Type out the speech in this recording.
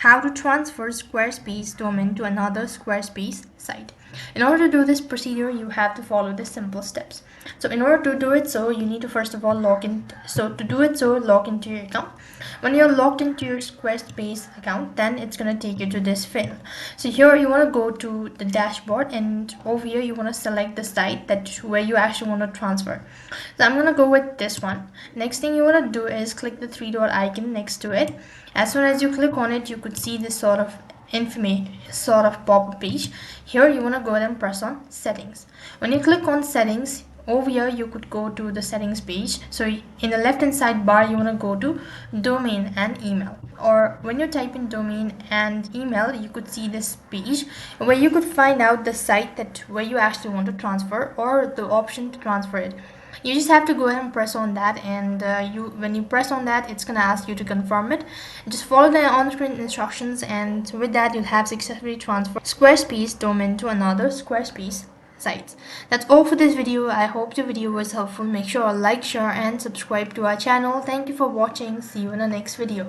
how to transfer Squarespace domain to another Squarespace site. In order to do this procedure, you have to follow the simple steps. So in order to do it, you need to first of all log in. So to do it, log into your account. When you're logged into your Squarespace account, then it's going to take you to this field. So here you want to go to the dashboard, and over here you want to select the site where you actually want to transfer. So I'm going to go with this one. Next thing you want to do is click the three dot icon next to it. As soon as you click on it, you could see this sort of pop-up page. Here you want to go ahead and press on settings. When you click on settings, over here you could go to the settings page. So in the left hand side bar, you want to go to domain and email, or when you type in domain and email, you could see this page where you could find out the site where you actually want to transfer, or the option to transfer it. You just have to go ahead and press on that, and when you press on that, it's gonna ask you to confirm it. Just follow the on-screen instructions, and with that you'll have successfully transferred Squarespace domain to another Squarespace site. That's all for this video. I hope the video was helpful. Make sure to like, share and subscribe to our channel. Thank you for watching. See you in the next video.